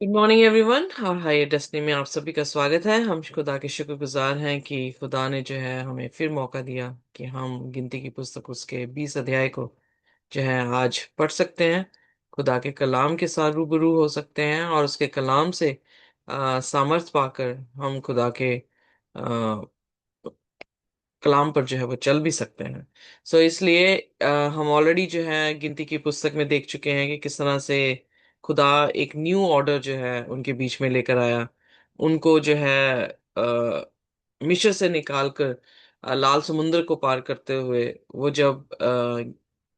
Good morning everyone. और हाय destiny में आप सभी का स्वागत है। हम खुदा के शुक्रगुजार हैं कि खुदा ने जो है हमें फिर मौका दिया कि हम गिनती की पुस्तक उसके 20 अध्याय को जो है आज पढ़ सकते हैं। खुदा के कलाम के साथ रूबरू हो सकते हैं और उसके कलाम से सामर्थ पाकर हम खुदा के कलाम पर जो है वो चल भी सकते हैं। इसलिए हम ऑलरेडी जो है गिनती की पुस्तक में देख चुके हैं कि किस तरह से खुदा एक न्यू ऑर्डर जो है उनके बीच में लेकर आया। उनको जो है मिस्र से निकालकर लाल समुद्र को पार करते हुए वो जब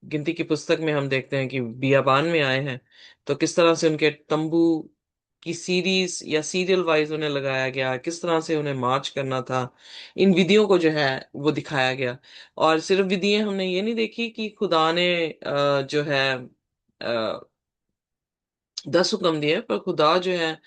गिनती की पुस्तक में हम देखते हैं कि बियाबान में आए हैं, तो किस तरह से उनके तंबू की सीरीज या सीरियल वाइज उन्हें लगाया गया, किस तरह से उन्हें मार्च करना था। इन विधियों को जो है वो दिखाया गया। और सिर्फ विधियां हमने ये नहीं देखी कि खुदा ने जो है 10 हुक्म दिए, पर खुदा जो है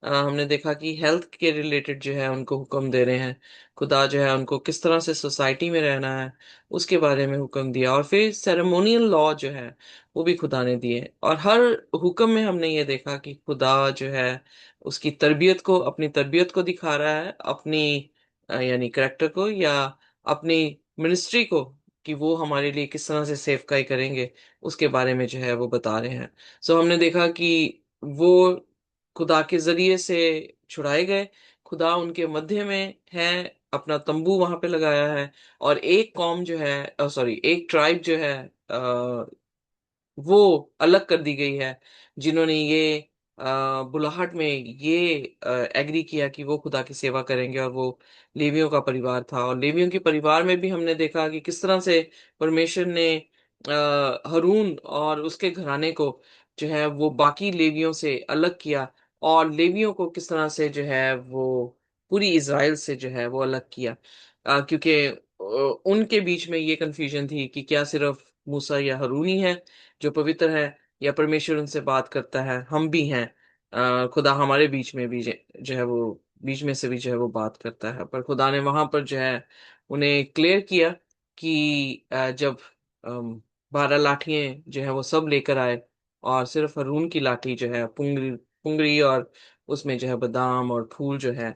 हमने देखा कि हेल्थ के रिलेटेड जो है उनको हुक्म दे रहे हैं। खुदा जो है उनको किस तरह से सोसाइटी में रहना है उसके बारे में हुक्म दिया। और फिर सेरेमोनियल लॉ जो है वो भी खुदा ने दिए। और हर हुक्म में हमने ये देखा कि खुदा जो है उसकी तरबियत को, अपनी तरबियत को दिखा रहा है, अपनी यानी करेक्टर को या अपनी मिनिस्ट्री को, कि वो हमारे लिए किस तरह से सेवकाई करेंगे उसके बारे में जो है वो बता रहे हैं। हमने देखा कि वो खुदा के जरिए से छुड़ाए गए। खुदा उनके मध्य में है, अपना तंबू वहां पे लगाया है। और एक कौम जो है, सॉरी, एक ट्राइब जो है वो अलग कर दी गई है, जिन्होंने ये बुलाहट में ये एग्री किया कि वो खुदा की सेवा करेंगे। और वो लेवियों का परिवार था। और लेवियों के परिवार में भी हमने देखा कि किस तरह से परमेश्वर ने हारून और उसके घराने को जो है वो बाकी लेवियों से अलग किया। और लेवियों को किस तरह से जो है वो पूरी इज़राइल से जो है वो अलग किया। क्योंकि उनके बीच में ये कंफ्यूजन थी कि क्या सिर्फ मूसा या हारून ही है जो पवित्र है, या परमेश्वर उनसे बात करता है, हम भी हैं। खुदा हमारे बीच में भी जो है वो बीच में से भी जो है वो बात करता है। पर खुदा ने वहां पर जो है उन्हें क्लियर किया कि जब 12 लाठियां जो है वो सब लेकर आए, और सिर्फ हारून की लाठी जो है पुंगरी पुंगरी, और उसमें जो है बादाम और फूल जो है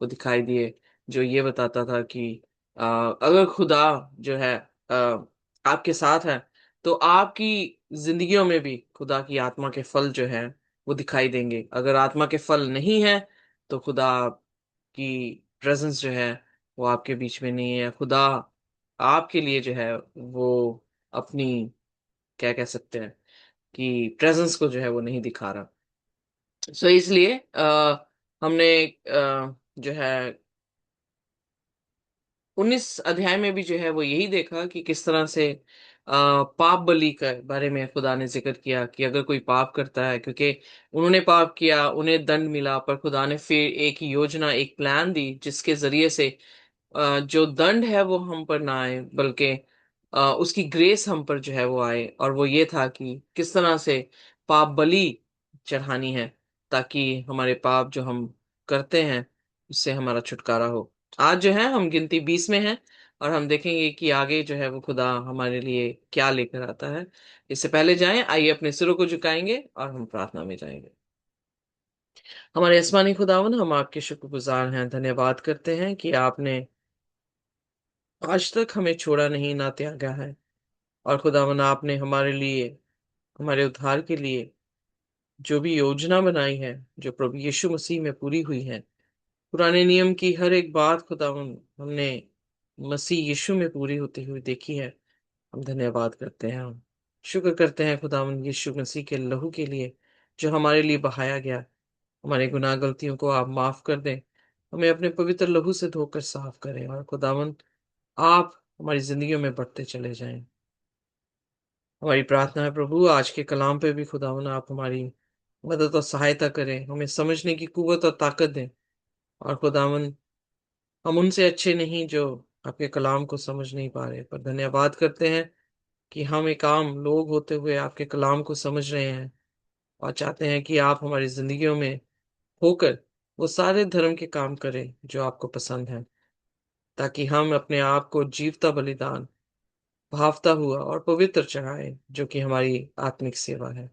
वो दिखाई दिए, जो ये बताता था कि अगर खुदा जो है आपके साथ है तो आपकी जिंदगियों में भी खुदा की आत्मा के फल जो है वो दिखाई देंगे। अगर आत्मा के फल नहीं है तो खुदा की प्रेजेंस जो है वो आपके बीच में नहीं है। खुदा आपके लिए जो है वो अपनी, क्या कह सकते हैं, कि प्रेजेंस को जो है वो नहीं दिखा रहा। इसलिए हमने जो है 19 अध्याय में भी जो है वो यही देखा कि किस तरह से पाप बलि के बारे में खुदा ने जिक्र किया कि अगर कोई पाप करता है, क्योंकि उन्होंने पाप किया, उन्हें दंड मिला, पर खुदा ने फिर एक योजना, एक प्लान दी जिसके जरिए से जो दंड है वो हम पर ना आए, बल्कि उसकी ग्रेस हम पर जो है वो आए। और वो ये था कि किस तरह से पाप बलि चढ़ानी है, ताकि हमारे पाप जो हम करते हैं उससे हमारा छुटकारा हो। आज जो है हम गिनती 20 में हैं, और हम देखेंगे कि आगे जो है वो खुदा हमारे लिए क्या लेकर आता है। इससे पहले जाएं, आइए अपने सिरों को झुकाएंगे और हम प्रार्थना में जाएंगे। हमारे आसमानी खुदावन, हम आपके शुक्रगुजार हैं, धन्यवाद करते हैं कि आपने आज तक हमें छोड़ा नहीं, ना त्यागा है। और खुदावन, आपने हमारे लिए, हमारे उद्धार के लिए जो भी योजना बनाई है, जो प्रभु यीशु मसीह में पूरी हुई है, पुराने नियम की हर एक बात खुदावन हमने मसीह यीशु में पूरी होती हुई देखी है। हम धन्यवाद करते हैं, हम शुक्र करते हैं खुदावन यीशु मसीह के लहू के लिए जो हमारे लिए बहाया गया। हमारे गुनाह गलतियों को आप माफ कर दें, हमें अपने पवित्र लहू से धोकर साफ करें। और खुदावन, आप हमारी जिंदगियों में बढ़ते चले जाएं। हमारी प्रार्थना है प्रभु, आज के कलाम पे भी खुदावन आप हमारी मदद और सहायता करें, हमें समझने की कुव्वत और ताकत दें। और खुदावन, हम उनसे अच्छे नहीं जो आपके कलाम को समझ नहीं पा रहे, पर धन्यवाद करते हैं कि हम एक आम लोग होते हुए आपके कलाम को समझ रहे हैं, और चाहते हैं कि आप हमारी जिंदगियों में होकर वो सारे धर्म के काम करें जो आपको पसंद है, ताकि हम अपने आप को जीवता बलिदान, भावता हुआ और पवित्र चढ़ाएं, जो कि हमारी आत्मिक सेवा है।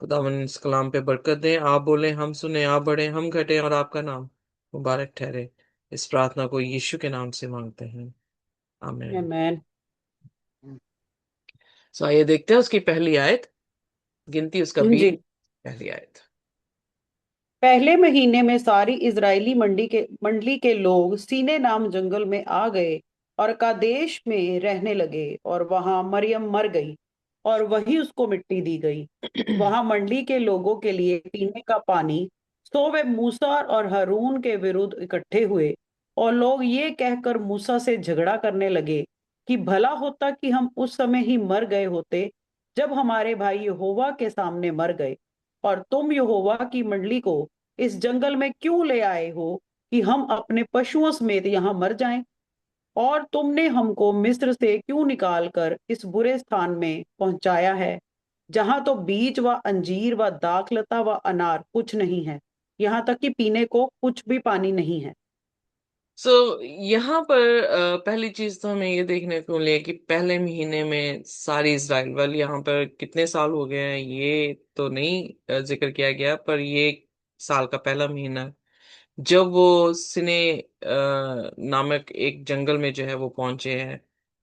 खुदावन इस कलाम पे बरकत दें। आप बोलें, हम सुने, आप बढ़े, हम घटे, और आपका नाम मुबारक ठहरे। इस प्रार्थना को यीशु के नाम से मांगते हैं, आमीन। आमेन। सो आइए देखते हैं उसकी पहली आयत, गिनती उसका जी। 20, पहली आयत। पहले महीने में सारी इजरायली मंडली के लोग सीने नाम जंगल में आ गए और कादेश में रहने लगे, और वहां मरियम मर गई और वही उसको मिट्टी दी गई। वहां मंडली के लोगों के लिए पीने का पानी, सो वे मूसा और हारून के विरुद्ध इकट्ठे हुए, और लोग ये कहकर मूसा से झगड़ा करने लगे कि भला होता कि हम उस समय ही मर गए होते जब हमारे भाई यहोवा के सामने मर गए। और तुम यहोवा की मंडली को इस जंगल में क्यों ले आए हो कि हम अपने पशुओं समेत यहाँ मर जाएं? और तुमने हमको मिस्र से क्यों निकाल कर इस बुरे स्थान में पहुंचाया है, जहां तो बीज व अंजीर व दाखलता व अनार कुछ नहीं है, यहाँ तक कि पीने को कुछ भी पानी नहीं है। सो यहाँ पर पहली चीज तो हमें ये देखने को मिली है कि पहले महीने में सारी इजराइल वाले, यहाँ पर कितने साल हो गए हैं ये तो नहीं जिक्र किया गया, पर ये साल का पहला महीना है जब वो सिने नामक एक जंगल में जो है वो पहुंचे हैं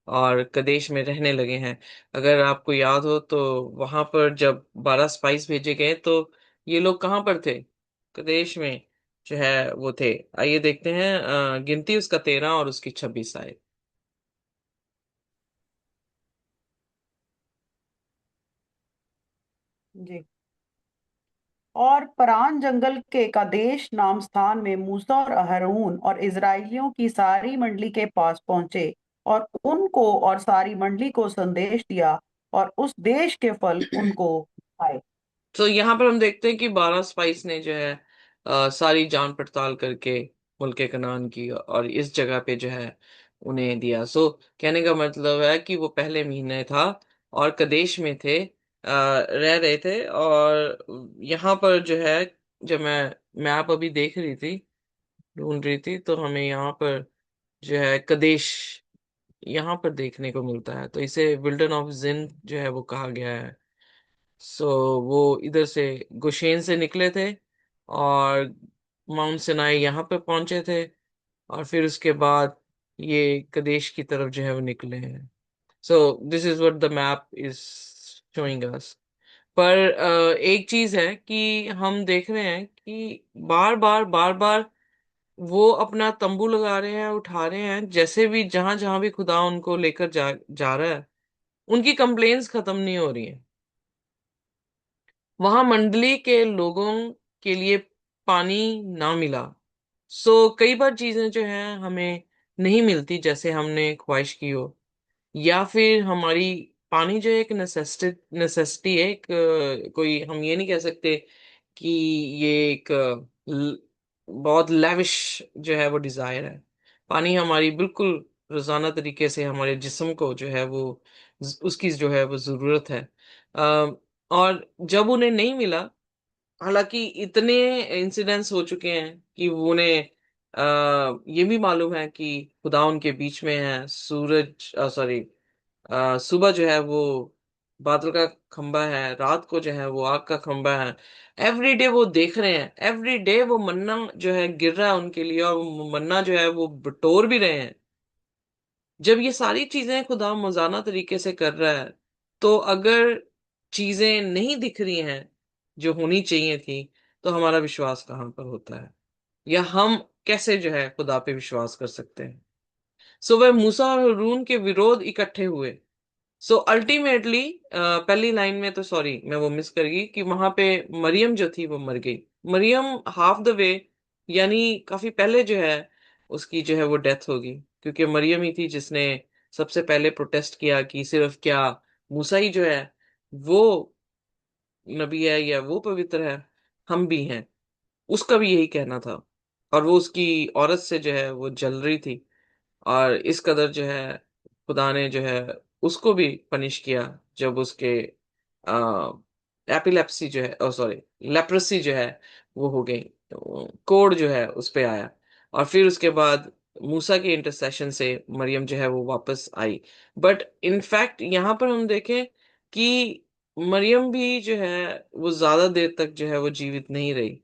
और कदेश में रहने लगे हैं। अगर आपको याद हो तो वहां पर जब 12 स्पाइस भेजे गए तो ये लोग कहाँ पर थे? कदेश में जो है वो थे। आइए देखते हैं गिनती उसका 13 और उसकी 26 आए। जी। और परान जंगल के कादेश नाम स्थान में मूसा और हारून और इजराइलियों की सारी मंडली के पास पहुंचे, और उनको और सारी मंडली को संदेश दिया, और उस देश के फल उनको आए। तो यहाँ पर हम देखते हैं कि 12 स्पाइस ने जो है सारी जान पड़ताल करके मुल्क कनान की और इस जगह पे जो है उन्हें दिया। सो कहने का मतलब है कि वो पहले महीने था और कदेश में थे, रह रहे थे। और यहाँ पर जो है, जब मैं मैप अभी देख रही थी, ढूंढ रही थी, तो हमें यहाँ पर जो है कदेश यहाँ पर देखने को मिलता है, तो इसे विल्डन ऑफ जिन जो है वो कहा गया है। सो वो इधर से गोशेन से निकले थे और माउंट सिनाई यहाँ पे पहुंचे थे, और फिर उसके बाद ये कदेश की तरफ जो है वो निकले हैं। So this is what the map is showing us. पर एक चीज है कि हम देख रहे हैं कि बार बार वो अपना तंबू लगा रहे हैं, उठा रहे हैं, जैसे भी जहां जहां भी खुदा उनको लेकर जा रहा है, उनकी कंप्लेन्स खत्म नहीं हो रही हैं। वहां मंडली के लोगों के लिए पानी ना मिला। सो कई बार चीजें जो हैं हमें नहीं मिलती जैसे हमने ख्वाहिश की हो, या फिर हमारी पानी जो है एक नेसेसिटी है, एक कोई हम ये नहीं कह सकते कि ये एक बहुत लेविश जो है वो डिजायर है। पानी हमारी बिल्कुल रोजाना तरीके से हमारे जिस्म को जो है वो उसकी जो है वो जरूरत है। और जब उन्हें नहीं मिला, हालांकि इतने इंसिडेंट्स हो चुके हैं कि वो उन्हें ये भी मालूम है कि खुदा उनके बीच में है। सूरज सॉरी सुबह जो है वो बादल का खंबा है, रात को जो है वो आग का खंबा है। एवरी डे वो देख रहे हैं, एवरी डे वो मन्ना जो है गिर रहा है उनके लिए, और वो मन्ना जो है वो बटोर भी रहे हैं। जब ये सारी चीजें खुदा मौजाना तरीके से कर रहा है, तो अगर चीजें नहीं दिख रही हैं जो होनी चाहिए थी, तो हमारा विश्वास कहाँ पर होता है, या हम कैसे जो है खुदा पे विश्वास कर सकते हैं? सो वह मूसा और हारून के विरोध इकट्ठे हुए। सो अल्टीमेटली पहली लाइन में तो सॉरी मैं वो मिस कर गई कि वहां पे मरियम जो थी वो मर गई। मरियम हाफ द वे, यानी काफी पहले जो है उसकी जो है वो डेथ होगी, क्योंकि मरियम ही थी जिसने सबसे पहले प्रोटेस्ट किया कि सिर्फ क्या मूसा ही जो है वो नबी है या वो पवित्र है, हम भी हैं। उसका भी यही कहना था, और वो उसकी औरत से जो है वो जल रही थी। और इस कदर जो है खुदा ने जो है उसको भी पनिश किया जब उसके एपिलेप्सी जो है, ओ सॉरी, लेप्रेसी जो है वो हो गई, तो कोड़ जो है उस पे आया। और फिर उसके बाद मूसा के इंटरसेशन से मरियम जो है वो वापस आई। बट इनफैक्ट यहाँ पर हम देखें कि मरियम भी जो है वो ज्यादा देर तक जो है वो जीवित नहीं रही।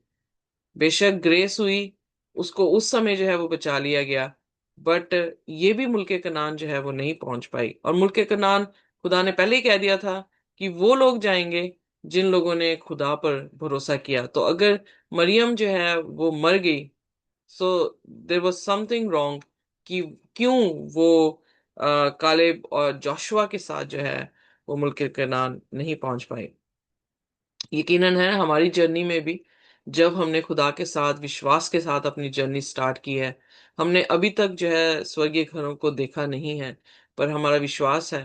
बेशक ग्रेस हुई, उसको उस समय जो है वो बचा लिया गया, बट ये भी मुल्के कनान जो है वो नहीं पहुंच पाई। और मुल्के कनान खुदा ने पहले ही कह दिया था कि वो लोग जाएंगे जिन लोगों ने खुदा पर भरोसा किया। तो अगर मरियम जो है वो मर गई, सो देर वॉज समथिंग रॉन्ग कि क्यों वो कालेब और जोशुआ के साथ जो है वो मुल्के कनान नहीं पहुंच पाई। यकीनन है हमारी जर्नी में भी, जब हमने खुदा के साथ विश्वास के साथ अपनी जर्नी स्टार्ट की है, हमने अभी तक जो है स्वर्गीय घरों को देखा नहीं है, पर हमारा विश्वास है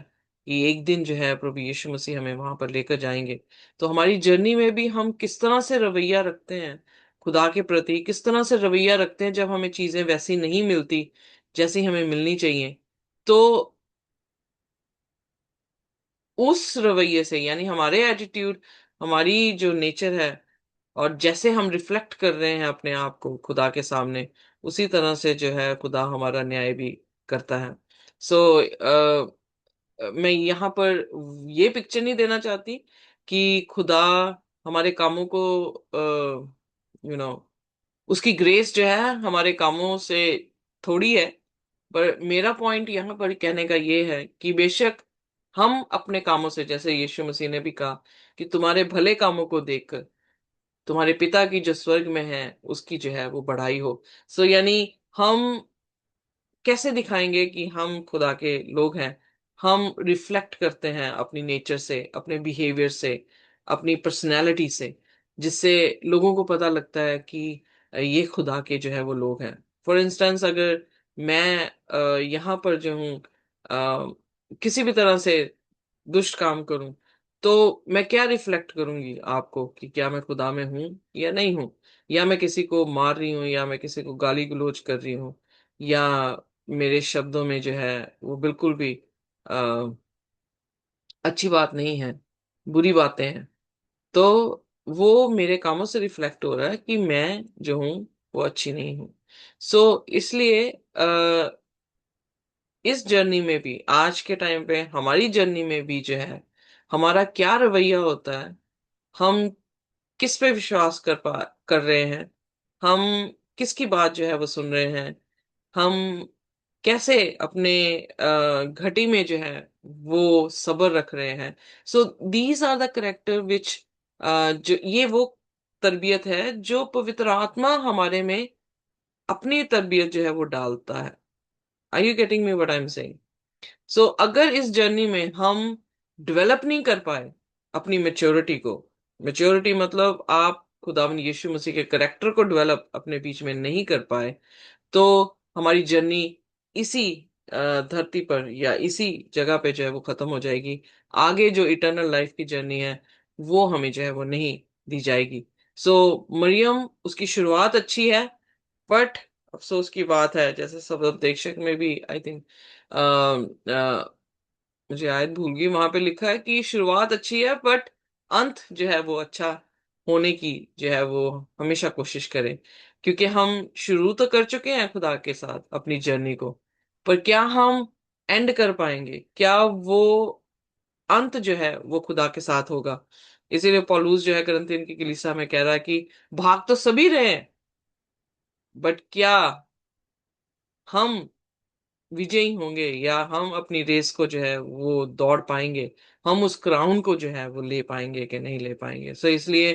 कि एक दिन जो है प्रभु यीशु मसीह हमें वहां पर लेकर जाएंगे। तो हमारी जर्नी में भी हम किस तरह से रवैया रखते हैं खुदा के प्रति, किस तरह से रवैया रखते हैं जब हमें चीजें वैसी नहीं मिलती जैसी हमें मिलनी चाहिए, तो उस रवैये से, यानी हमारे एटीट्यूड, हमारी जो नेचर है, और जैसे हम रिफ्लेक्ट कर रहे हैं अपने आप को खुदा के सामने, उसी तरह से जो है खुदा हमारा न्याय भी करता है। सो मैं यहाँ पर ये पिक्चर नहीं देना चाहती कि खुदा हमारे कामों को यू नो उसकी ग्रेस जो है हमारे कामों से थोड़ी है। पर मेरा पॉइंट यहाँ पर कहने का ये है कि बेशक हम अपने कामों से, जैसे यीशु मसीह ने भी कहा कि तुम्हारे भले कामों को देखकर तुम्हारे पिता की जो स्वर्ग में है उसकी जो है वो बढ़ाई हो। सो यानी हम कैसे दिखाएंगे कि हम खुदा के लोग हैं? हम रिफ्लेक्ट करते हैं अपनी नेचर से, अपने बिहेवियर से, अपनी पर्सनैलिटी से, जिससे लोगों को पता लगता है कि ये खुदा के जो है वो लोग हैं। फॉर इंस्टेंस, अगर मैं यहाँ पर जो हूँ किसी भी तरह से दुष्ट काम करूं, तो मैं क्या रिफ्लेक्ट करूंगी आपको कि क्या मैं खुदा में हूं या नहीं हूं? या मैं किसी को मार रही हूँ, या मैं किसी को गाली गलौज कर रही हूँ, या मेरे शब्दों में जो है वो बिल्कुल भी आ, अच्छी बात नहीं है, बुरी बातें हैं, तो वो मेरे कामों से रिफ्लेक्ट हो रहा है कि मैं जो हूँ वो अच्छी नहीं हूँ। सो इसलिए इस जर्नी में भी, आज के टाइम पे हमारी जर्नी में भी जो है हमारा क्या रवैया होता है, हम किस पे विश्वास कर रहे हैं, हम किसकी बात जो है वो सुन रहे हैं, हम कैसे अपने घटी में जो है वो सब्र रख रहे हैं। So these are the character which, जो ये वो तरबियत है जो पवित्र आत्मा हमारे में अपनी तरबियत जो है वो डालता है। Are you getting me what I am saying? So अगर इस जर्नी में हम डेवलप नहीं कर पाए अपनी मेच्योरिटी को, मेच्योरिटी मतलब आप खुदावंद यीशु मसीह के करेक्टर को डेवलप अपने बीच में नहीं कर पाए, तो हमारी जर्नी इसी धरती पर या इसी जगह पे जो है वो खत्म हो जाएगी। आगे जो इटर्नल लाइफ की जर्नी है वो हमें जो है वो नहीं दी जाएगी। सो मरियम, उसकी शुरुआत अच्छी है, बट अफसोस की बात है, जैसे सब प्रेक्षक में भी आई थिंक मुझे आयत भूल गई, वहां पे लिखा है कि शुरुआत अच्छी है बट अंत जो है वो अच्छा होने की जो है वो हमेशा कोशिश करें। क्योंकि हम शुरू तो कर चुके हैं खुदा के साथ अपनी जर्नी को, पर क्या हम एंड कर पाएंगे? क्या वो अंत जो है वो खुदा के साथ होगा? इसीलिए पौलुस जो है करन्थियन की कलीसिया में कह रहा है कि भाग तो सभी रहे हैं, बट क्या हम विजयी होंगे, या हम अपनी रेस को जो है वो दौड़ पाएंगे, हम उस क्राउन को जो है वो ले पाएंगे कि नहीं ले पाएंगे? सो इसलिए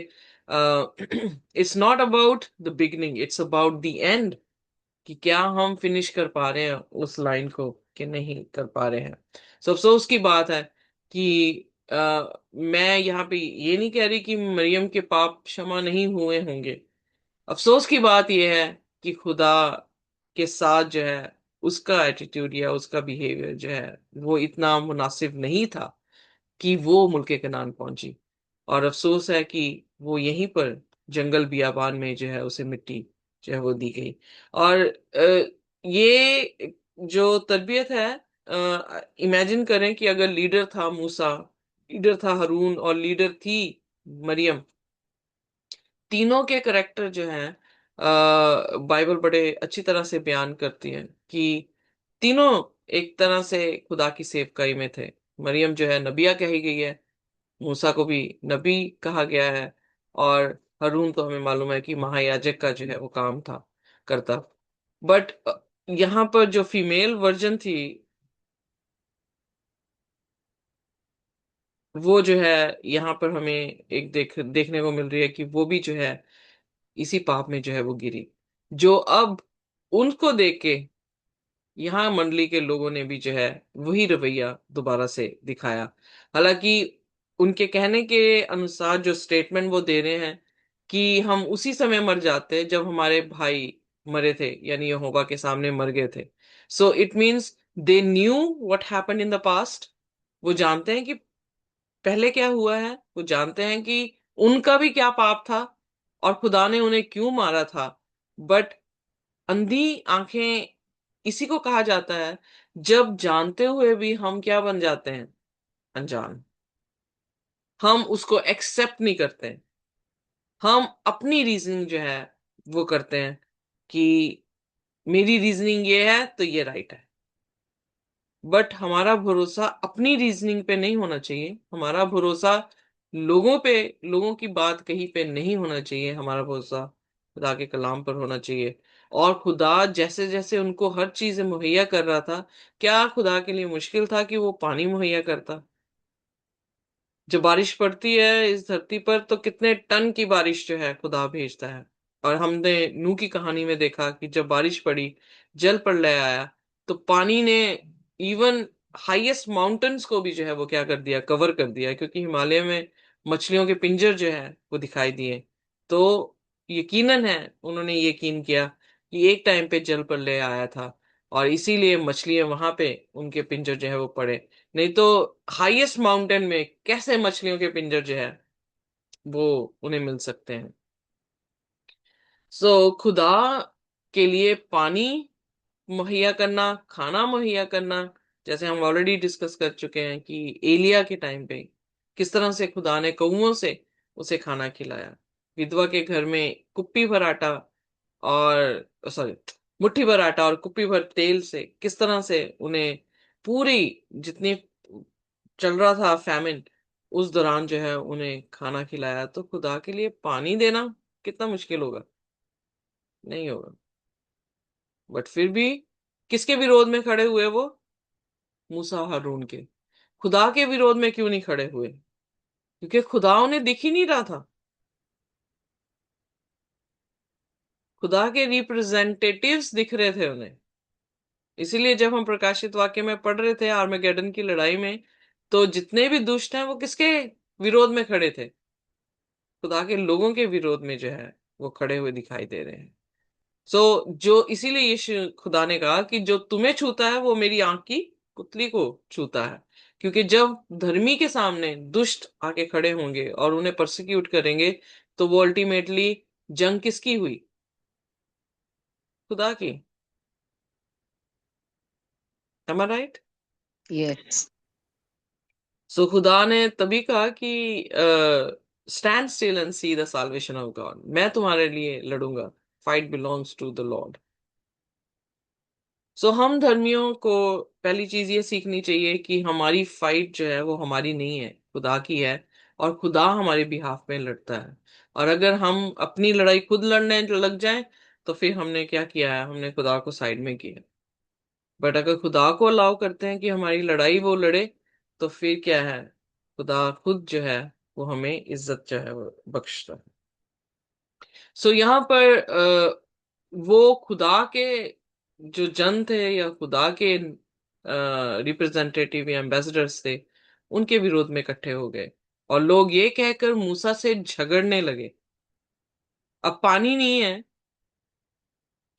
it's not about the beginning, it's about the end, कि क्या हम फिनिश कर पा रहे हैं उस लाइन को कि नहीं कर पा रहे हैं। सो अफसोस की बात है कि मैं यहाँ पे ये नहीं कह रही कि मरियम के पाप क्षमा नहीं हुए होंगे। अफसोस की बात यह है कि खुदा के साथ जो है उसका एटीट्यूड या उसका बिहेवियर जो है वो इतना मुनासिब नहीं था कि वो मुल्के कनान पहुंची। और अफसोस है कि वो यहीं पर जंगल बियाबान में जो है उसे मिट्टी जो है वो दी गई। और ये जो तरबियत है, इमेजिन करें कि अगर लीडर था मूसा, लीडर था हारून, और लीडर थी मरियम, तीनों के करेक्टर जो हैं बाइबल बड़े अच्छी तरह से बयान करती है कि तीनों एक तरह से खुदा की सेवकाई में थे। मरियम जो है नबिया कही गई है, मूसा को भी नबी कहा गया है, और हारून तो हमें मालूम है कि महायाजक का जो है वो काम था, करता। बट यहाँ पर जो फीमेल वर्जन थी, वो जो है यहाँ पर हमें एक देखने को मिल रही है कि वो भी जो है इसी पाप में जो है वो गिरी। जो अब उनको देख के यहाँ मंडली के लोगों ने भी जो है वही रवैया दोबारा से दिखाया। हालांकि उनके कहने के अनुसार जो स्टेटमेंट वो दे रहे हैं कि हम उसी समय मर जाते हैं जब हमारे भाई मरे थे, यानी यहोवा के सामने मर गए थे। So it means they knew what happened in the past. वो जानते हैं कि पहले क्या हुआ है, वो जानते हैं कि उनका भी क्या पाप था और खुदा ने उन्हें क्यों मारा था। बट अंधी आंखें इसी को कहा जाता है जब जानते हुए भी हम क्या बन जाते हैं, अनजान। हम उसको एक्सेप्ट नहीं करते, हम अपनी रीजनिंग जो है वो करते हैं कि मेरी रीजनिंग ये है तो ये राइट है। बट हमारा भरोसा अपनी रीजनिंग पे नहीं होना चाहिए, हमारा भरोसा लोगों पे, लोगों की बात कहीं पे नहीं होना चाहिए, हमारा भरोसा खुदा के कलाम पर होना चाहिए। और खुदा जैसे जैसे उनको हर चीज मुहैया कर रहा था, क्या खुदा के लिए मुश्किल था कि वो पानी मुहैया करता? जब बारिश पड़ती है इस धरती पर तो कितने टन की बारिश जो है खुदा भेजता है। और हमने नूह की कहानी में देखा कि जब बारिश पड़ी, जल प्रलय आया, तो पानी ने इवन हाईएस्ट माउंटेन्स को भी जो है वो क्या कर दिया, कवर कर दिया, क्योंकि हिमालय में मछलियों के पिंजर जो है वो दिखाई दिए। तो यकीनन है उन्होंने यकीन किया कि एक टाइम पे जल प्रलय आया था, और इसीलिए मछलियां वहां पे उनके पिंजर जो है वो पड़े। नहीं तो हाईएस्ट माउंटेन में कैसे मछलियों के पिंजर जो है वो उन्हें मिल सकते हैं। सो खुदा के लिए पानी मुहैया करना, खाना मुहैया करना, जैसे हम ऑलरेडी डिस्कस कर चुके हैं कि एलिया के टाइम पे किस तरह से खुदा ने कौओं से उसे खाना खिलाया। विधवा के घर में कुप्पी भर आटा और सॉरी मुट्ठी भर आटा और कुप्पी भर तेल से किस तरह से उन्हें पूरी जितनी चल रहा था फैमिन, उस दौरान जो है उन्हें खाना खिलाया। तो खुदा के लिए पानी देना कितना मुश्किल होगा? नहीं होगा। बट फिर भी किसके विरोध में खड़े हुए वो? मूसा हारून के। खुदा के विरोध में क्यों नहीं खड़े हुए? क्योंकि खुदा उन्हें दिख ही नहीं रहा था। खुदा के रिप्रेजेंटेटिव्स दिख रहे थे उन्हें। इसीलिए जब हम प्रकाशित वाक्य में पढ़ रहे थे आर्मेगेडन की लड़ाई में, तो जितने भी दुष्ट हैं वो किसके विरोध में खड़े थे? खुदा के लोगों के विरोध में जो है वो खड़े हुए दिखाई दे रहे हैं। जो इसीलिए यीशु खुदा ने कहा कि जो तुम्हें छूता है वो मेरी आंख की पुतली को छूता है। क्योंकि जब धर्मी के सामने दुष्ट आके खड़े होंगे और उन्हें परसिक्यूट करेंगे, तो वो अल्टीमेटली जंग किसकी हुई? खुदा की। Am I right? Yes. So खुदा ने तभी कहा कि stand still and see the salvation of God, मैं तुम्हारे लिए लड़ूंगा, fight belongs to the Lord. So हम धर्मियों को पहली चीज ये सीखनी चाहिए कि हमारी फाइट जो है वो हमारी नहीं है, खुदा की है। और खुदा हमारे बिहाफ में लड़ता है। और अगर हम अपनी लड़ाई खुद लड़ने लग जाएं, तो फिर हमने क्या किया है, हमने खुदा को साइड में किया। बट अगर खुदा को अलाउ करते हैं कि हमारी लड़ाई वो लड़े, तो फिर क्या है, खुदा खुद जो है वो हमें इज्जत जो है वो बख्शता है। सो यहाँ पर वो खुदा के जो जन थे या खुदा के रिप्रेजेंटेटिव या एम्बेसडर्स थे, उनके विरोध में इकट्ठे हो गए। और लोग ये कहकर मूसा से झगड़ने लगे, अब पानी नहीं है,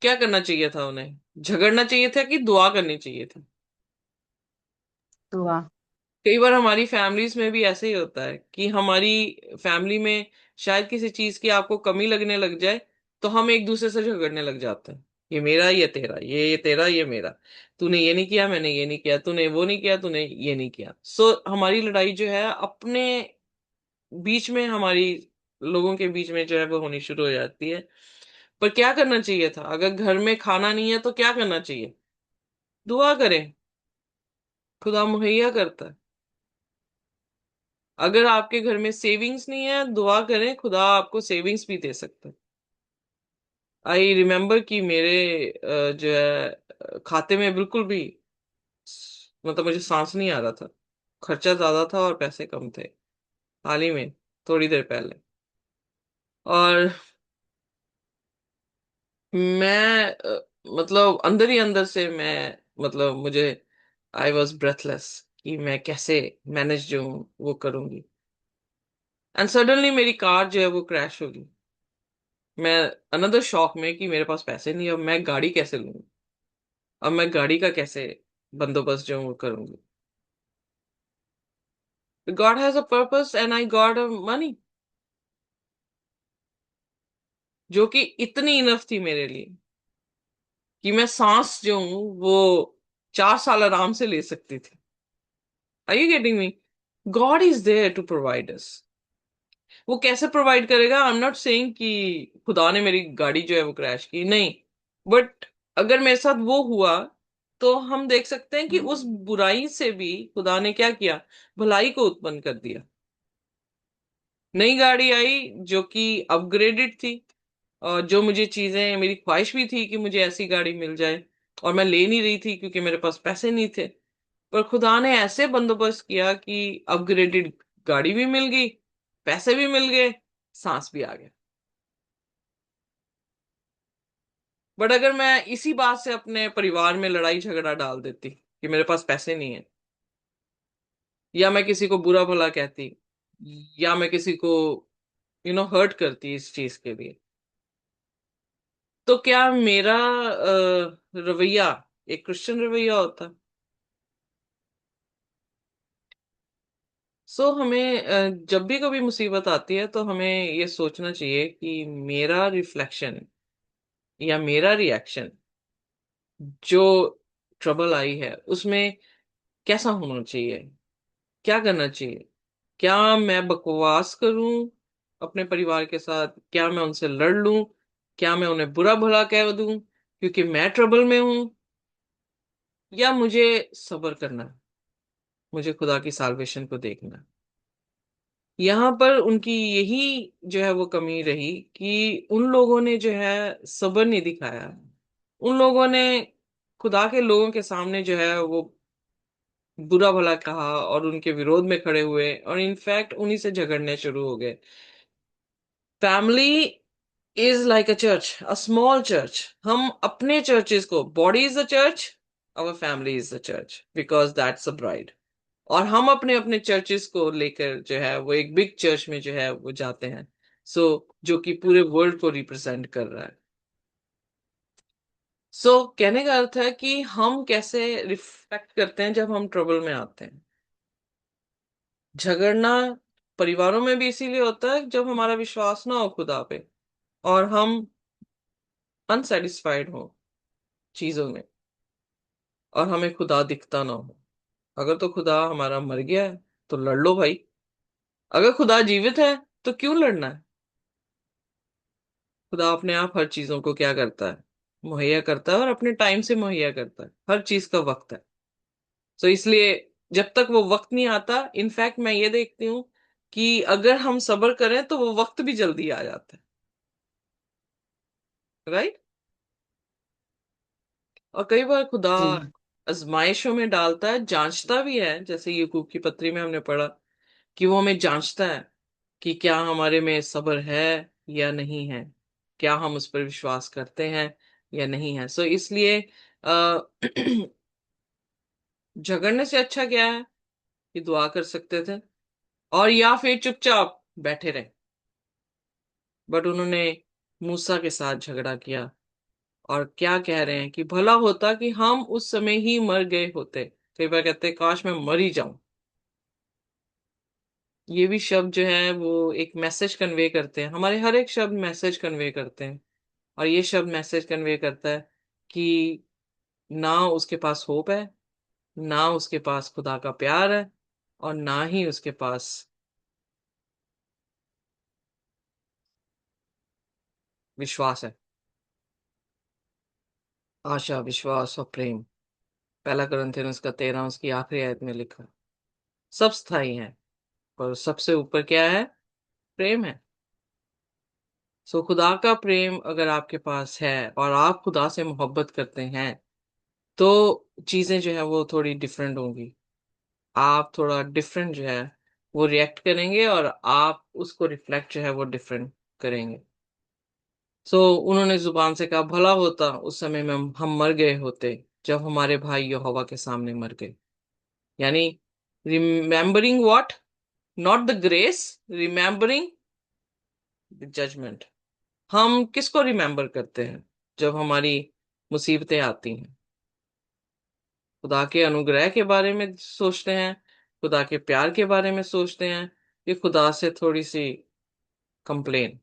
क्या करना चाहिए था उन्हें? झगड़ना चाहिए था कि दुआ करनी चाहिए थी? दुआ। कई बार हमारी फैमिलीज में भी ऐसे ही होता है कि हमारी फैमिली में शायद किसी चीज की आपको कमी लगने लग जाए, तो हम एक दूसरे से झगड़ने लग जाते हैं। ये मेरा, ये तेरा, ये तेरा, ये मेरा। तूने ये नहीं किया, मैंने ये नहीं किया, तूने वो नहीं किया, तूने ये नहीं किया। सो हमारी लड़ाई जो है अपने बीच में, हमारी लोगों के बीच में जो है वो होनी शुरू हो जाती है। पर क्या करना चाहिए था? अगर घर में खाना नहीं है तो क्या करना चाहिए? दुआ करें, खुदा मुहैया करता है। अगर आपके घर में सेविंग्स नहीं है, दुआ करें, खुदा आपको सेविंग्स भी दे सकता है। आई रिमेम्बर कि मेरे जो है खाते में बिल्कुल भी मतलब मुझे सांस नहीं आ रहा था। खर्चा ज्यादा था और पैसे कम थे। हाल ही में, थोड़ी देर पहले। और मैं मतलब अंदर ही अंदर से मैं मतलब मुझे आई वॉज ब्रेथलेस कि मैं कैसे मैनेज जो हूँ वो करूंगी। एंड सडनली मेरी कार जो है वो क्रैश होगी। मैं अनदर शॉक में कि मेरे पास पैसे नहीं, अब मैं गाड़ी कैसे लूंगी, अब मैं गाड़ी का कैसे बंदोबस्त जो हूँ वो करूंगी। God has a purpose and I got a money जो कि इतनी इनफ थी मेरे लिए कि मैं सांस जो हूँ वो 4 साल आराम से ले सकती थी। Are you getting me? God is there to provide us. वो कैसे प्रोवाइड करेगा? आई एम नॉट सेइंग कि खुदा ने मेरी गाड़ी जो है वो क्रैश की, नहीं। बट अगर मेरे साथ वो हुआ तो हम देख सकते हैं कि उस बुराई से भी खुदा ने क्या किया, भलाई को उत्पन्न कर दिया। नई गाड़ी आई जो कि अपग्रेडेड थी, और जो मुझे चीजें, मेरी ख्वाहिश भी थी कि मुझे ऐसी गाड़ी मिल जाए, और मैं ले नहीं रही थी क्योंकि मेरे पास पैसे नहीं थे। पर खुदा ने ऐसे बंदोबस्त किया कि अपग्रेडेड गाड़ी भी मिल गई, पैसे भी मिल गए, सांस भी आ गया। बट अगर मैं इसी बात से अपने परिवार में लड़ाई झगड़ा डाल देती कि मेरे पास पैसे नहीं है, या मैं किसी को बुरा भला कहती, या मैं किसी को हर्ट करती इस चीज के लिए, तो क्या मेरा रवैया एक क्रिश्चियन रवैया होता? सो हमें जब भी कभी मुसीबत आती है तो हमें ये सोचना चाहिए कि मेरा रिफ्लेक्शन या मेरा रिएक्शन जो ट्रबल आई है उसमें कैसा होना चाहिए, क्या करना चाहिए। क्या मैं बकवास करूं अपने परिवार के साथ? क्या मैं उनसे लड़ लूं? क्या मैं उन्हें बुरा भला कह दूं क्योंकि मैं ट्रबल में हूं? या मुझे सब्र करना है, मुझे खुदा की साल्वेशन को देखना है? यहाँ पर उनकी यही जो है वो कमी रही कि उन लोगों ने जो है सब्र नहीं दिखाया। उन लोगों ने खुदा के लोगों के सामने जो है वो बुरा भला कहा और उनके विरोध में खड़े हुए, और इनफैक्ट उन्हीं से झगड़ने शुरू हो गए। Family is like a church, a small church. हम अपने चर्चेस को, body is the church, our family is the church because that's a bride. और हम अपने अपने चर्चेस को लेकर जो है वो एक बिग चर्च में जो है वो जाते हैं। सो जो कि पूरे वर्ल्ड को रिप्रेजेंट कर रहा है। कहने का अर्थ है कि हम कैसे रिफ्लेक्ट करते हैं जब हम ट्रबल में आते हैं। झगड़ना परिवारों में भी इसीलिए होता है जब हमारा विश्वास ना हो खुदा पे, और हम अनसेटिस्फाइड हो चीजों में, और हमें खुदा दिखता ना हो। अगर तो खुदा हमारा मर गया है तो लड़ लो भाई। अगर खुदा जीवित है तो क्यों लड़ना है? खुदा अपने आप हर चीजों को क्या करता है, मुहैया करता है, और अपने टाइम से मुहैया करता है। हर चीज का वक्त है। इसलिए जब तक वो वक्त नहीं आता, इनफैक्ट मैं ये देखती हूँ कि अगर हम सब्र करें तो वो वक्त भी जल्दी आ जाता है। राइट? और कई बार खुदा जी। आजमाइशों में डालता है, जांचता भी है, जैसे याकूब की पत्री में हमने पढ़ा कि वो हमें जांचता है कि क्या हमारे में सब्र है या नहीं है, क्या हम उस पर विश्वास करते हैं या नहीं है। इसलिए अ, झगड़ने से अच्छा क्या है कि दुआ कर सकते थे, और या फिर चुपचाप बैठे रहे। बट उन्होंने मूसा के साथ झगड़ा किया, और क्या कह रहे हैं कि भला होता कि हम उस समय ही मर गए होते। कई बार कहते हैं काश मैं मर ही जाऊं। ये भी शब्द जो है वो एक मैसेज कन्वे करते हैं। हमारे हर एक शब्द मैसेज कन्वे करते हैं, और ये शब्द मैसेज कन्वे करता है कि ना उसके पास होप है, ना उसके पास खुदा का प्यार है, और ना ही उसके पास विश्वास है। आशा, विश्वास और प्रेम, पहला कुरिन्थियन उसका 13 उसकी आखिरी आयत में लिखा, सब स्थायी है। पर सबसे ऊपर क्या है? प्रेम है। सो खुदा का प्रेम अगर आपके पास है और आप खुदा से मोहब्बत करते हैं, तो चीजें जो है वो थोड़ी डिफरेंट होंगी। आप थोड़ा डिफरेंट जो है वो रिएक्ट करेंगे, और आप उसको रिफ्लेक्ट जो है वो डिफरेंट करेंगे। सो उन्होंने जुबान से कहा, भला होता उस समय में हम मर गए होते जब हमारे भाई यहोवा के सामने मर गए। यानी remembering what? Not the grace, remembering the judgement. हम किसको रिमेम्बर करते हैं जब हमारी मुसीबतें आती हैं? खुदा के अनुग्रह के बारे में सोचते हैं, खुदा के प्यार के बारे में सोचते हैं, ये खुदा से थोड़ी सी कंप्लेन।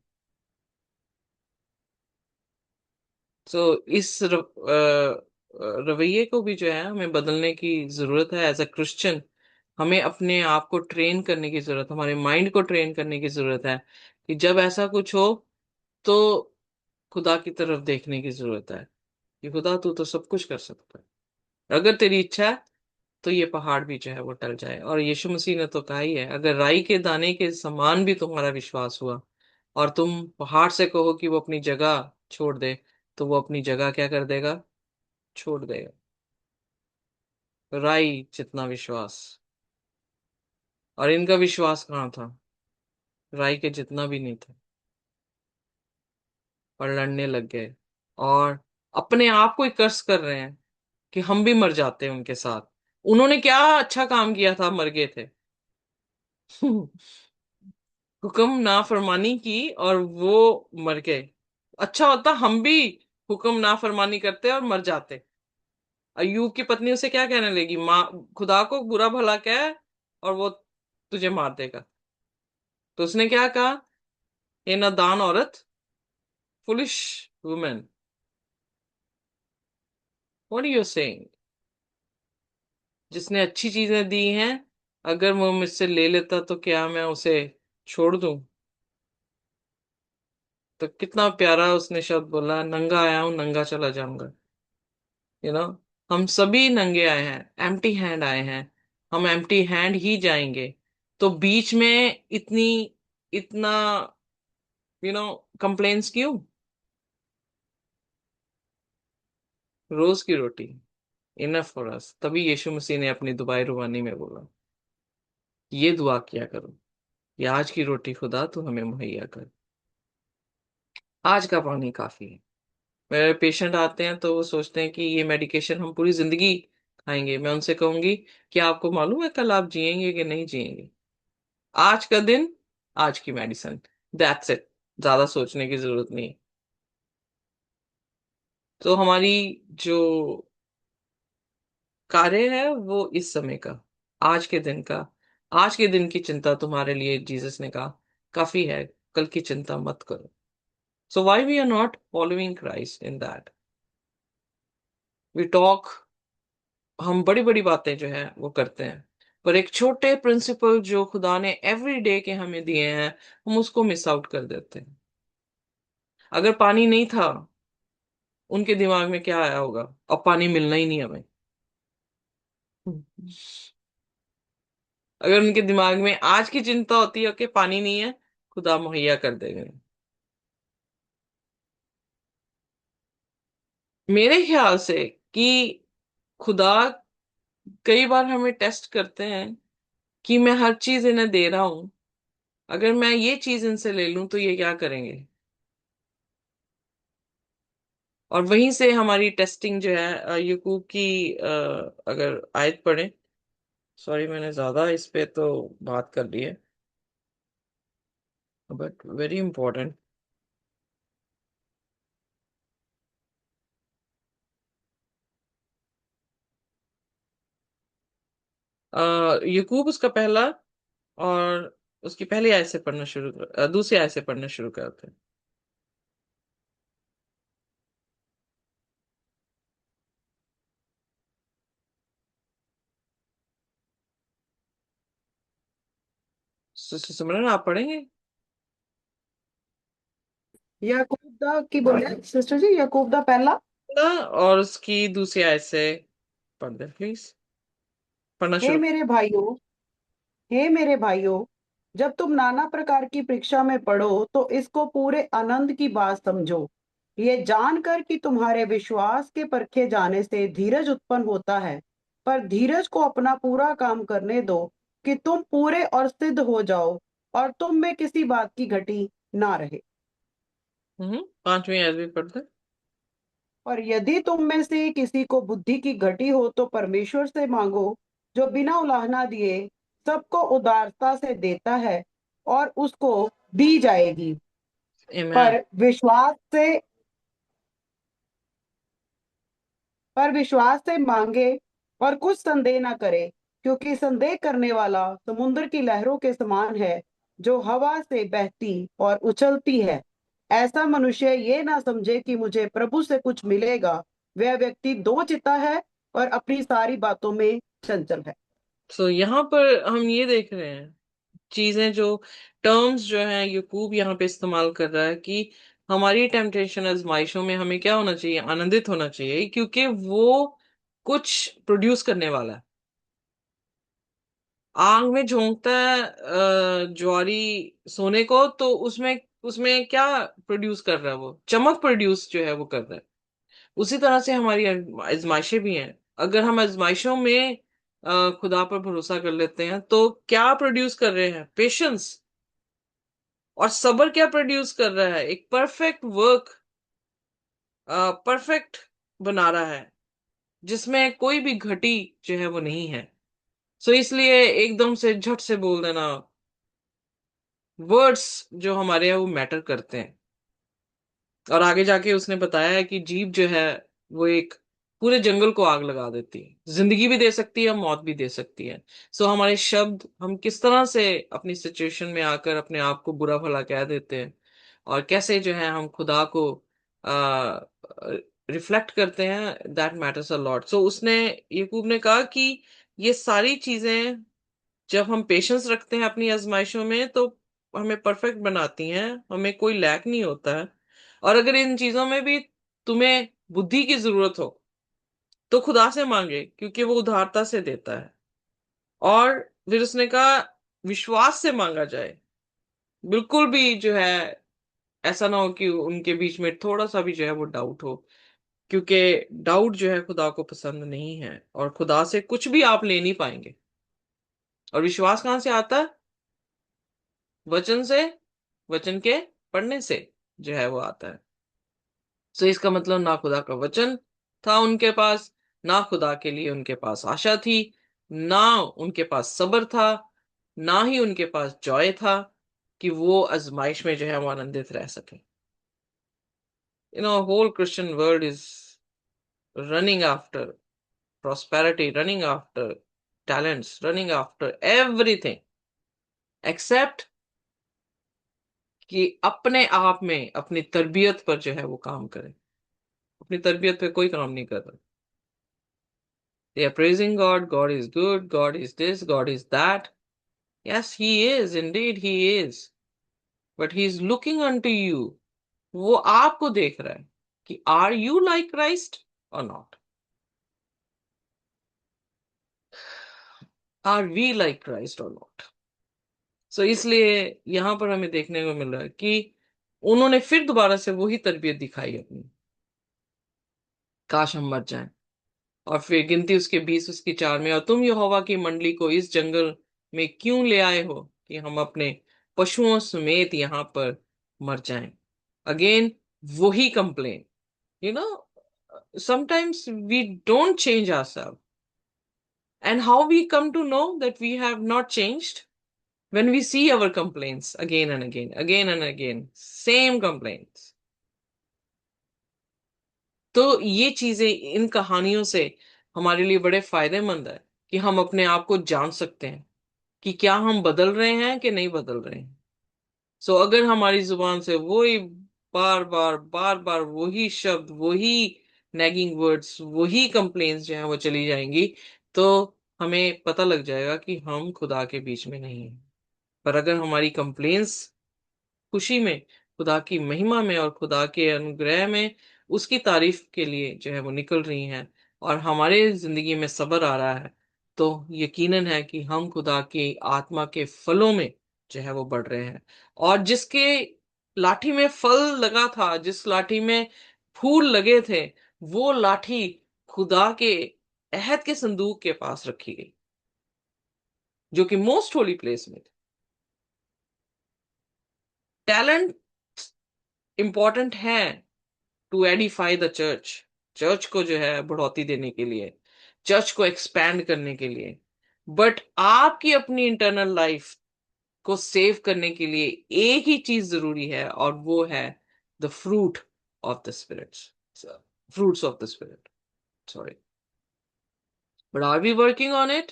सो इस रवैये को भी जो है हमें बदलने की जरूरत है। एज अ क्रिश्चियन हमें अपने आप को ट्रेन करने की जरूरत, हमारे माइंड को ट्रेन करने की जरूरत है कि जब ऐसा कुछ हो तो खुदा की तरफ देखने की जरूरत है कि खुदा तू तो सब कुछ कर सकता है, अगर तेरी इच्छा है तो ये पहाड़ भी जो है वो टल जाए। और यीशु मसीह ने तो कहा ही है, अगर राई के दाने के समान भी तुम्हारा विश्वास हुआ और तुम पहाड़ से कहो कि वो अपनी जगह छोड़ दे, तो वो अपनी जगह क्या कर देगा? छोड़ देगा। राई जितना विश्वास। और इनका विश्वास कहाँ था? राई के जितना भी नहीं था। और लड़ने लग गए, और अपने आप को ही कर्स कर रहे हैं कि हम भी मर जाते हैं उनके साथ। उन्होंने क्या अच्छा काम किया था, मर गए थे। हुक्म नाफरमानी की और वो मर गए। अच्छा होता हम भी हुक्म नाफरमानी करते और मर जाते। अय्यूब की पत्नी उसे क्या कहने लगी? माँ, खुदा को बुरा भला कह और वो तुझे मार देगा। तो उसने क्या कहा? ये नादान औरत, foolish women, what are you saying? जिसने अच्छी चीजें दी हैं, अगर वो मुझसे ले लेता तो क्या मैं उसे छोड़ दूं? तो कितना प्यारा उसने शब्द बोला, नंगा आया हूं नंगा चला जाऊंगा। यू नो, हम सभी नंगे आए हैं, एम्प्टी हैंड आए हैं, हम एम्प्टी हैंड ही जाएंगे। तो बीच में इतनी इतना कंप्लेन्स क्यों? रोज की रोटी इनफ फॉर अस। तभी यीशु मसीह ने अपनी दुबाई रुबानी में बोला, ये दुआ किया करो कि आज की रोटी खुदा तू हमें मुहैया कर, आज का पानी काफी है। मेरे पेशेंट आते हैं तो वो सोचते हैं कि ये मेडिकेशन हम पूरी जिंदगी खाएंगे। मैं उनसे कहूंगी कि आपको मालूम है कल आप जिएंगे कि नहीं जिएंगे? आज का दिन, आज की मेडिसिन, दैट्स इट। ज्यादा सोचने की जरूरत नहीं है। तो हमारी जो कार्य है वो इस समय का, आज के दिन का, आज के दिन की चिंता तुम्हारे लिए जीसस ने कहा काफी है, कल की चिंता मत करो। So why we are not following Christ in that? We talk, हम बड़ी बड़ी बातें जो है वो करते हैं, पर एक छोटे प्रिंसिपल जो खुदा ने एवरी डे के हमें दिए हैं, हम उसको मिस आउट कर देते हैं। अगर पानी नहीं था, उनके दिमाग में क्या आया होगा? अब पानी मिलना ही नहीं हमें। अगर उनके दिमाग में आज की चिंता होती है कि पानी नहीं है, खुदा मुहैया कर देंगे। मेरे ख्याल से कि खुदा कई बार हमें टेस्ट करते हैं कि मैं हर चीज इन्हें दे रहा हूं, अगर मैं ये चीज इनसे ले लूं तो ये क्या करेंगे? और वहीं से हमारी टेस्टिंग जो है, यकूब की अगर आयत पढ़ें। सॉरी, मैंने ज्यादा इस पे तो बात कर ली है, बट वेरी इंपॉर्टेंट। यकूब उसका पहला, और उसकी पहली आयत से पढ़ना शुरू दूसरी आयत से पढ़ना शुरू करते हैं। सिमरन आप पढ़ेंगे? याकूब दा की बोले सिस्टर जी, याकूब दा पहला। और उसकी दूसरी आयत से पढ़ दे प्लीज, पढ़ना हे शुरू। मेरे भाइयों, हे मेरे भाइयों, जब तुम नाना प्रकार की परीक्षा में पढ़ो तो इसको पूरे आनंद की बात समझो, ये जानकर कि तुम्हारे विश्वास के परखे जाने से धीरज उत्पन्न होता है। पर धीरज को अपना पूरा काम करने दो, कि तुम पूरे और सिद्ध हो जाओ, और तुम में किसी बात की घटी ना रहे। पांचवी आयत भी पढ़ते हैं। और यदि तुम में से किसी को बुद्धि की घटी हो तो परमेश्वर से मांगो, जो बिना उलाहना दिए सबको उदारता से देता है, और उसको दी जाएगी। Amen. पर विश्वास से पर विश्वास से मांगे, और कुछ संदेह ना करे, क्योंकि संदेह करने वाला समुद्र की लहरों के समान है, जो हवा से बहती और उछलती है। ऐसा मनुष्य ये ना समझे कि मुझे प्रभु से कुछ मिलेगा। वह व्यक्ति दो चिता है और अपनी सारी बातों में चंचल है। तो यहाँ पर हम ये देख रहे हैं चीजें जो टर्म्स जो हैं यकूब यहाँ पे इस्तेमाल कर रहा है कि हमारी टेम्पटेशन आजमाइशों में हमें क्या होना चाहिए, आनंदित होना चाहिए, क्योंकि वो कुछ प्रोड्यूस करने वाला है। आग में झोंकता है ज्वारी सोने को, तो उसमें उसमें क्या प्रोड्यूस कर रहा है, वो चमक प्रोड्यूस जो है वो कर रहा है। उसी तरह से हमारी आजमाइशें भी हैं। अगर हम आजमाइशों में खुदा पर भरोसा कर लेते हैं तो क्या प्रोड्यूस कर रहे हैं, पेशेंस। और सब्र क्या प्रोड्यूस कर रहा है, एक परफेक्ट वर्क, परफेक्ट बना रहा है, जिसमें कोई भी घटी जो है वो नहीं है। सो इसलिए एकदम से झट से बोल देना, वर्ड्स जो हमारे हैं वो मैटर करते हैं। और आगे जाके उसने बताया है कि जीभ जो है वो एक पूरे जंगल को आग लगा देती है, जिंदगी भी दे सकती है, मौत भी दे सकती है। सो हमारे शब्द, हम किस तरह से अपनी सिचुएशन में आकर अपने आप को बुरा भला कह देते हैं, और कैसे जो है हम खुदा को आ, रिफ्लेक्ट करते हैं, दैट मैटर्स अ लॉट। सो उसने, यकूब ने कहा कि ये सारी चीजें जब हम पेशेंस रखते हैं अपनी आजमाइशों में तो हमें परफेक्ट बनाती हैं, हमें कोई लैक नहीं होता है। और अगर इन चीजों में भी तुम्हें बुद्धि की जरूरत हो तो खुदा से मांगे, क्योंकि वो उदारता से देता है। और फिर उसने कहा विश्वास से मांगा जाए, बिल्कुल भी जो है ऐसा ना हो कि उनके बीच में थोड़ा सा भी जो है वो डाउट हो, क्योंकि डाउट जो है खुदा को पसंद नहीं है, और खुदा से कुछ भी आप ले नहीं पाएंगे। और विश्वास कहाँ से आता है, वचन से, वचन के पढ़ने से जो है वो आता है। सो इसका मतलब ना खुदा का वचन था उनके पास, ना खुदा के लिए उनके पास आशा थी, ना उनके पास सब्र था, ना ही उनके पास जॉय था कि वो आजमाइश में जो है वो आनंदित रह सके। Whole Christian world is running after prosperity, running after talents, running after everything except कि अपने आप में अपनी तरबियत पर जो है वो काम करें। अपनी तरबियत पे कोई काम नहीं कर रहा। They are praising God, God is good, God is this, God is that. Yes, He is, indeed He is. But He is looking unto you. वो आपको देख रहा है कि are you like Christ or not? Are we like Christ or not? सो इसलिए यहां पर हमें देखने को मिल रहा है कि उन्होंने फिर दोबारा से वही तरबियत दिखाई अपनी, काश हम मर जाएं। और फिर गिनती उसके 20 उसकी 4 में, और तुम यहोवा की मंडली को इस जंगल में क्यों ले आए हो कि हम अपने पशुओं समेत यहाँ पर मर जाएं। अगेन वही complain, you know sometimes we don't change ourself, and how we come to know that we have not changed, when we see our complaints again and again, again and again, same complaints। तो ये चीजें इन कहानियों से हमारे लिए बड़े फायदेमंद है कि हम अपने आप को जान सकते हैं कि क्या हम बदल रहे हैं कि नहीं बदल रहे हैं। सो अगर हमारी जुबान से वही बार बार बार बार वही शब्द, वही नैगिंग वर्ड्स, वही कंप्लेन्स जो है वो चली जाएंगी, तो हमें पता लग जाएगा कि हम खुदा के बीच में नहीं हैं। पर अगर हमारी कंप्लेन्स खुशी में, खुदा की महिमा में और खुदा के अनुग्रह में उसकी तारीफ के लिए जो है वो निकल रही हैं, और हमारे जिंदगी में सब्र आ रहा है, तो यकीनन है कि हम खुदा की आत्मा के फलों में जो है वो बढ़ रहे हैं। और जिसके लाठी में फल लगा था, जिस लाठी में फूल लगे थे, वो लाठी खुदा के अहद के संदूक के पास रखी गई, जो कि मोस्ट होली प्लेस में थे। टैलेंट इंपॉर्टेंट है to edify the church, church को जो है बढ़ोतरी देने के लिए, चर्च को एक्सपैंड करने के लिए। बट आपकी अपनी इंटरनल लाइफ को सेव करने के लिए एक ही चीज जरूरी है, और वो है the fruit of the spirit, fruits of the spirit, sorry. But are we working on it?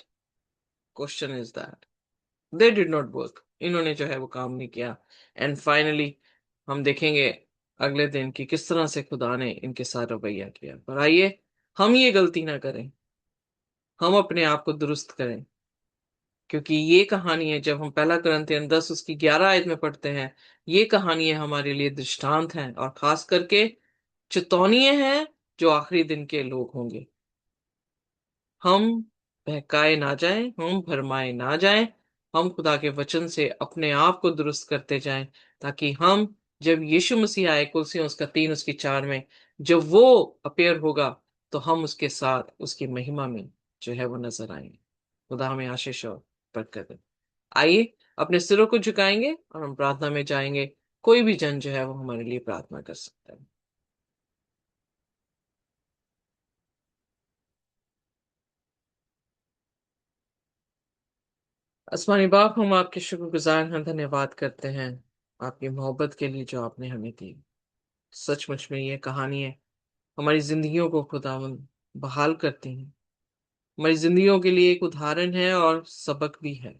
Question is that they did not work, इन्होंने जो है वो काम नहीं किया। एंड फाइनली हम देखेंगे अगले दिन कि किस तरह से खुदा ने इनके साथ रवैया किया। पर आइए हम ये गलती ना करें, हम अपने आप को दुरुस्त करें, क्योंकि ये कहानी है, जब हम पहला कुरिन्थियन 10 उसकी 11 आयत में पढ़ते हैं, ये कहानी है हमारे लिए दृष्टांत है, और खास करके चेतावनी है जो आखिरी दिन के लोग होंगे। हम बहकाए ना जाएं, हम भरमाए ना जाएं, हम खुदा के वचन से अपने आप को दुरुस्त करते जाएं, ताकि हम जब यीशु मसीह आए, कुलसियों उसका 3 उसकी 4 में, जब वो अपीयर होगा, तो हम उसके साथ उसकी महिमा में जो है वो नजर आएंगे। खुदा हमें आशीष और बरकत दे। आइए अपने सिरों को झुकाएंगे और हम प्रार्थना में जाएंगे। कोई भी जन जो है वो हमारे लिए प्रार्थना कर सकता है। आसमानी बाप, हम आपके शुक्रगुजार हैं, धन्यवाद करते हैं आपकी मोहब्बत के लिए जो आपने हमें दी। सचमुच में ये कहानी है हमारी जिंदगियों को खुदावंद बहाल करती है, हमारी जिंदगियों के लिए एक उदाहरण है और सबक भी है।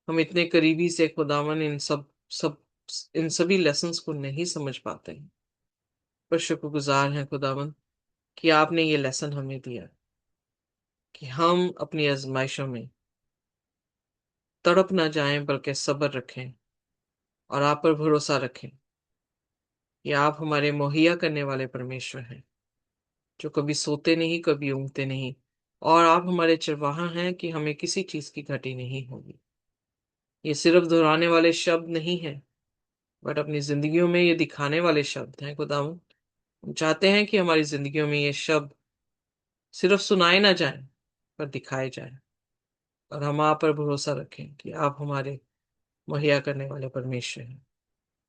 हम इतने करीबी से खुदावन इन सब सब इन सभी लेसन्स को नहीं समझ पाते हैं, पर शुक्रगुजार हैं खुदावन कि आपने ये लेसन हमें दिया, कि हम अपनी आजमाइशों में तड़प ना जाएं, बल्कि सब्र रखें और आप पर भरोसा रखें। ये आप हमारे मुहैया करने वाले परमेश्वर हैं, जो कभी सोते नहीं, कभी ऊँगते नहीं, और आप हमारे चरवाहा हैं कि हमें किसी चीज की घटी नहीं होगी। ये सिर्फ दोहराने वाले शब्द नहीं हैं, बट अपनी जिंदगियों में ये दिखाने वाले शब्द हैं खुदावंद। हम चाहते हैं कि हमारी जिंदगियों में ये शब्द सिर्फ सुनाए ना जाएं, पर दिखाए जाएं, और हम आप पर भरोसा रखें कि आप हमारे मुहैया करने वाले परमेश्वर हैं।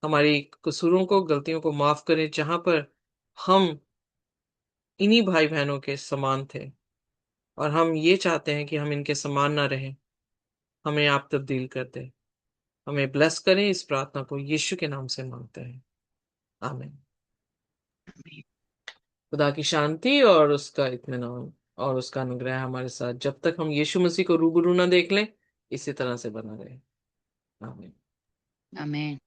हमारी कसूरों को, गलतियों को माफ करें, जहां पर हम इन्हीं भाई बहनों के समान थे, और हम ये चाहते हैं कि हम इनके समान ना रहें। हमें आप तब्दील कर दें, हमें ब्लेस करें। इस प्रार्थना को यीशु के नाम से मांगते हैं, आमीन। खुदा की शांति और उसका इत्मीनान और उसका अनुग्रह हमारे साथ जब तक हम यीशु मसीह को रूबरू ना देख लें, इसी तरह से बना रहे। आमीन। आमीन।